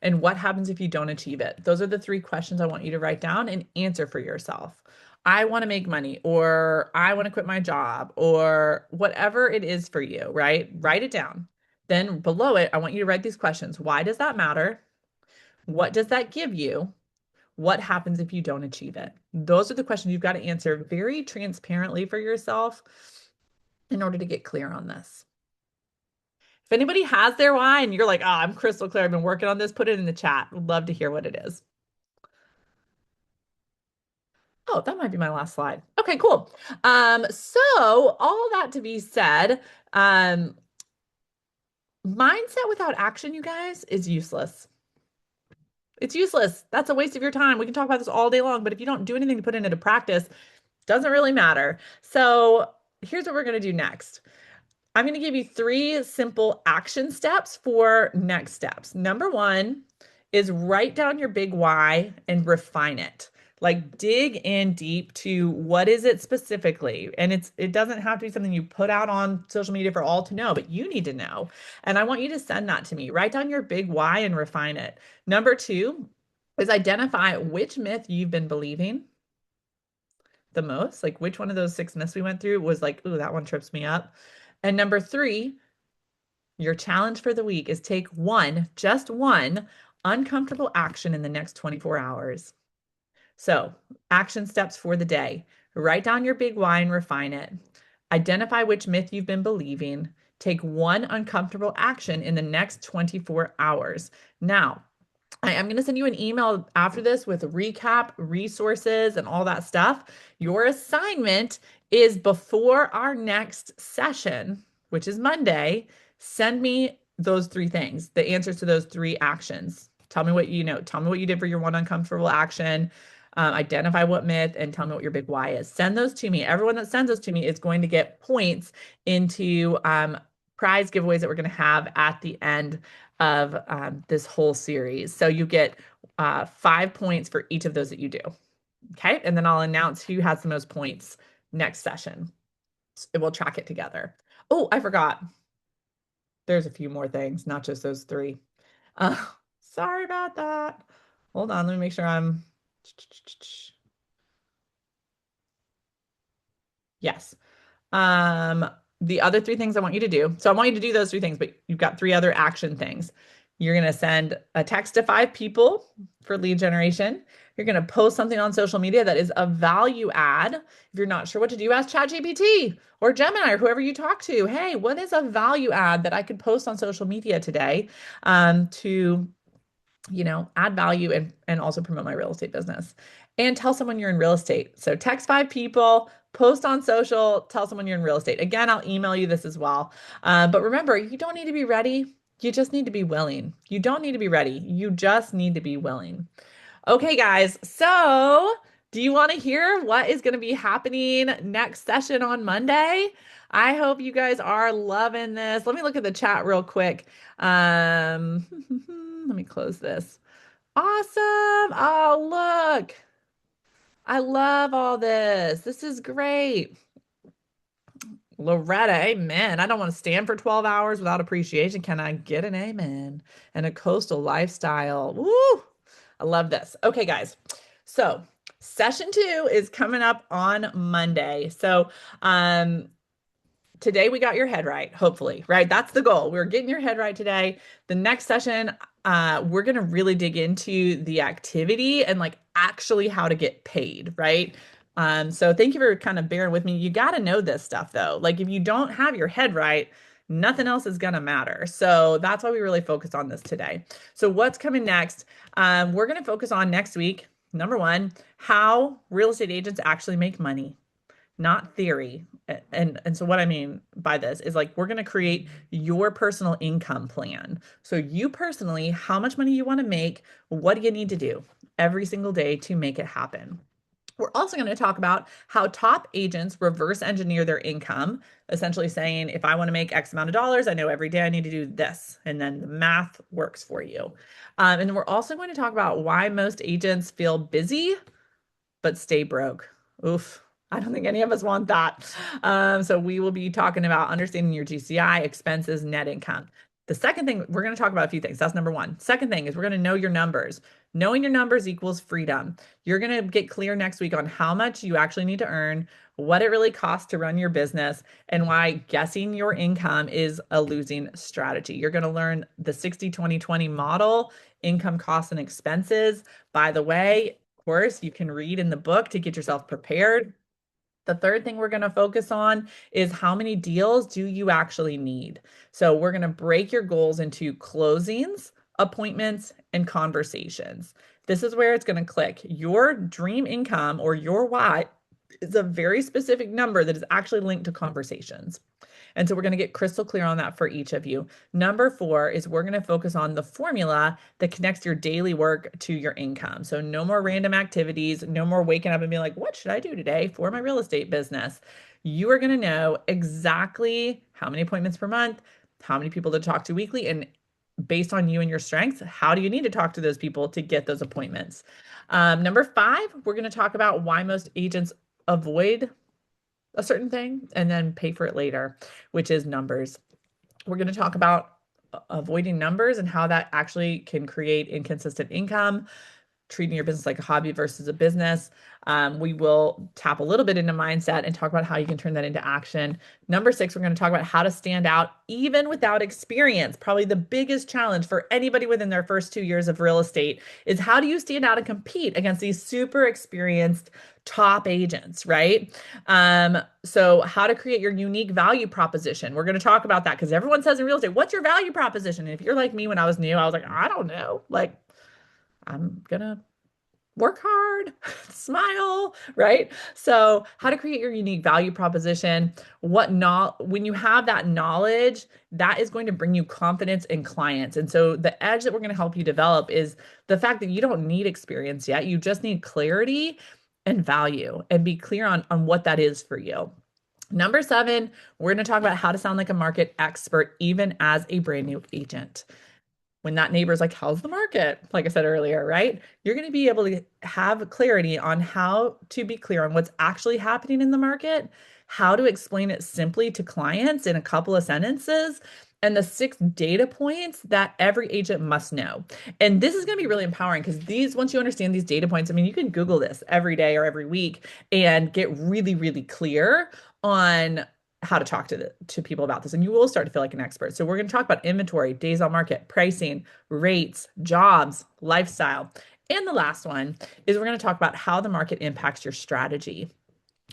And what happens if you don't achieve it? Those are the three questions I want you to write down and answer for yourself. I want to make money, or I want to quit my job, or whatever it is for you, right? Write it down. Then below it, I want you to write these questions. Why does that matter? What does that give you? What happens if you don't achieve it? Those are the questions you've got to answer very transparently for yourself in order to get clear on this. If anybody has their why and you're like, oh, I'm crystal clear, I've been working on this, put it in the chat. Would love to hear what it is. Oh, that might be my last slide. Okay, cool. So all that to be said, um, mindset without action, you guys, is useless. It's useless. That's a waste of your time. We can talk about this all day long, but if you don't do anything to put it into practice, doesn't really matter. So here's what we're going to do next. I'm going to give you three simple action steps for next steps. Number one is write down your big why and refine it. Like dig in deep to what is it specifically. And it doesn't have to be something you put out on social media for all to know, but you need to know. And I want you to send that to me. Write down your big why and refine it. Number two is identify which myth you've been believing the most. Like which one of those six myths we went through was like, ooh, that one trips me up. And number three, your challenge for the week is take one, just one uncomfortable action in the next 24 hours. So, action steps for the day. Write down your big why and refine it. Identify which myth you've been believing. Take one uncomfortable action in the next 24 hours. Now, I am going to send you an email after this with a recap, resources, and all that stuff. Your assignment is before our next session, which is Monday. Send me those three things, the answers to those three actions. Tell me what you know. Tell me what you did for your one uncomfortable action. Identify what myth and tell me what your big why is. Send those to me. Everyone that sends those to me is going to get points into prize giveaways that we're going to have at the end of this whole series. So you get 5 points for each of those that you do. Okay. And then I'll announce who has the most points next session. And we'll track it together. Oh, I forgot. There's a few more things, not just those three. Uh, Sorry about that. Hold on. Let me make sure I'm. Yes. Um, the other three things I want you to do. So I want you to do those three things, but you've got three other action things. You're going to send a text to 5 people for lead generation. You're going to post something on social media that is a value add. If you're not sure what to do, ask ChatGPT or Gemini or whoever you talk to. Hey, what is a value add that I could post on social media today to add value and also promote my real estate business. And tell someone you're in real estate. So text 5 people, post on social, tell someone you're in real estate. Again, I'll email you this as well. But remember, you don't need to be ready. You just need to be willing. You don't need to be ready. You just need to be willing. Okay, guys. So do you want to hear what is going to be happening next session on Monday? I hope you guys are loving this. Let me look at the chat real quick. Let me close this. Awesome. Oh, look. I love all this. This is great. Loretta, amen. I don't want to stand for 12 hours without appreciation. Can I get an amen? And a coastal lifestyle. Woo! I love this. Okay, guys. So, session 2 is coming up on Monday. So, today we got your head right, hopefully, right? That's the goal. We're getting your head right today. The next session, we're going to really dig into the activity and like actually how to get paid, right? So thank you for kind of bearing with me. You got to know this stuff though. Like if you don't have your head right, nothing else is going to matter. So that's why we really focus on this today. So what's coming next? We're going to focus on next week. Number one, how real estate agents actually make money, not theory. And so what I mean by this is like we're going to create your personal income plan. So you personally, how much money you want to make, what do you need to do every single day to make it happen? We're also going to talk about how top agents reverse engineer their income, essentially saying, if I want to make X amount of dollars, I know every day I need to do this. And then the math works for you. And we're also going to talk about why most agents feel busy but stay broke. Oof. I don't think any of us want that. So we will be talking about understanding your GCI, expenses, net income. The second thing, we're going to talk about a few things. That's number one. Second thing is we're going to know your numbers. Knowing your numbers equals freedom. You're going to get clear next week on how much you actually need to earn, what it really costs to run your business, and why guessing your income is a losing strategy. You're going to learn the 60-20-20 model, income, costs, and expenses. By the way, course you can read in the book to get yourself prepared. The third thing we're going to focus on is how many deals do you actually need? So we're going to break your goals into closings, appointments, and conversations. This is where it's going to click. Your dream income or your why is a very specific number that is actually linked to conversations. And so we're going to get crystal clear on that for each of you. Number four is we're going to focus on the formula that connects your daily work to your income. So no more random activities, no more waking up and being like, what should I do today for my real estate business? You are going to know exactly how many appointments per month, how many people to talk to weekly, and based on you and your strengths, how do you need to talk to those people to get those appointments? Number five, we're going to talk about why most agents avoid a certain thing and then pay for it later, which is numbers. We're going to talk about avoiding numbers and how that actually can create inconsistent income, treating your business like a hobby versus a business. We will tap a little bit into mindset and talk about how you can turn that into action. Number six, we're going to talk about how to stand out even without experience. Probably the biggest challenge for anybody within their first 2 years of real estate is how do you stand out and compete against these super experienced top agents, right? So how to create your unique value proposition. We're going to talk about that because everyone says in real estate, what's your value proposition? And if you're like me when I was new, I was like, I don't know. Like, I'm gonna work hard, smile, right? So, how to create your unique value proposition, what not when you have that knowledge, that is going to bring you confidence in clients. And so the edge that we're going to help you develop is the fact that you don't need experience yet. You just need clarity and value and be clear on what that is for you. Number seven, we're going to talk about how to sound like a market expert even as a brand new agent when that neighbor's like, how's the market? Like I said earlier, right? You're going to be able to have clarity on how to be clear on what's actually happening in the market, how to explain it simply to clients in a couple of sentences, and the six data points that every agent must know. And this is going to be really empowering because once you understand these data points, I mean, you can Google this every day or every week and get really, really clear on how to talk to people about this, and you will start to feel like an expert. So we're going to talk about inventory, days on market, pricing, rates, jobs, lifestyle. And the last one is we're going to talk about how the market impacts your strategy.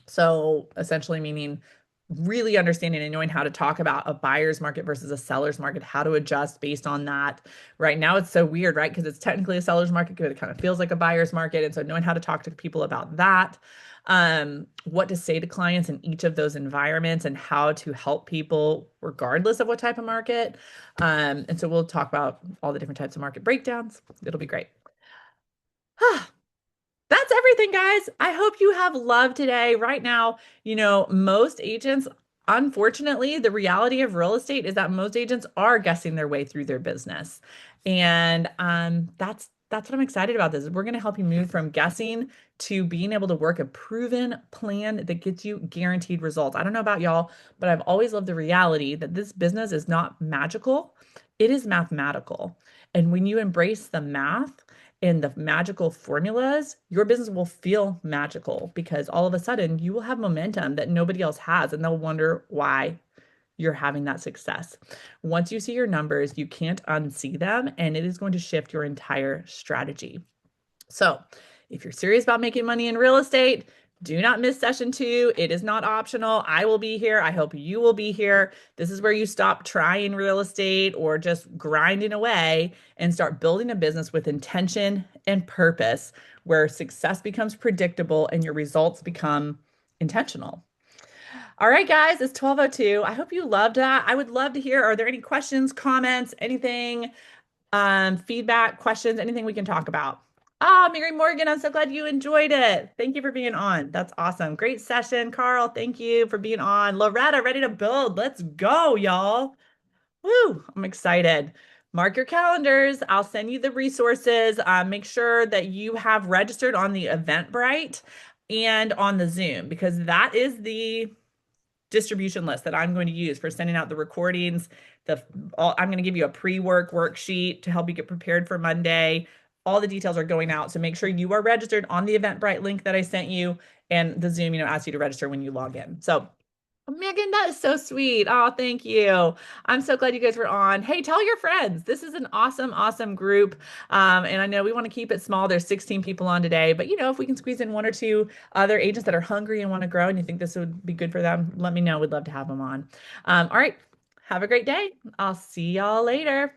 So essentially meaning really understanding and knowing how to talk about a buyer's market versus a seller's market, how to adjust based on that. Right now it's so weird, right? Because it's technically a seller's market, but it kind of feels like a buyer's market. And so knowing how to talk to people about that, what to say to clients in each of those environments and how to help people regardless of what type of market. And so we'll talk about all the different types of market breakdowns. It'll be great. That's everything, guys. I hope you have love today. Right now, most agents, unfortunately, the reality of real estate is that most agents are guessing their way through their business. And that's what I'm excited about this. We're going to help you move from guessing to being able to work a proven plan that gets you guaranteed results. I don't know about y'all, but I've always loved the reality that this business is not magical. It is mathematical. And when you embrace the math, in the magical formulas, your business will feel magical because all of a sudden you will have momentum that nobody else has, and they'll wonder why you're having that success. Once you see your numbers, you can't unsee them, and it is going to shift your entire strategy. So, if you're serious about making money in real estate, do not miss session two. It is not optional. I will be here. I hope you will be here. This is where you stop trying real estate or just grinding away and start building a business with intention and purpose, where success becomes predictable and your results become intentional. All right, guys, it's 12:02. I hope you loved that. I would love to hear, are there any questions, comments, anything, feedback, questions, anything we can talk about? Ah, Mary Morgan, I'm so glad you enjoyed it. Thank you for being on. That's awesome. Great session. Carl, thank you for being on. Loretta, ready to build. Let's go, y'all. Woo, I'm excited. Mark your calendars. I'll send you the resources. Make sure that you have registered on the Eventbrite and on the Zoom because that is the distribution list that I'm going to use for sending out the recordings. I'm going to give you a pre-work worksheet to help you get prepared for Monday. All the details are going out, so make sure you are registered on the Eventbrite link that I sent you, and the Zoom, asks you to register when you log in. So Megan, that is so sweet. Oh, thank you. I'm so glad you guys were on. Hey, tell your friends. This is an awesome, awesome group. And I know we want to keep it small. There's 16 people on today, but if we can squeeze in one or two other agents that are hungry and want to grow and you think this would be good for them, let me know. We'd love to have them on. All right. Have a great day. I'll see y'all later.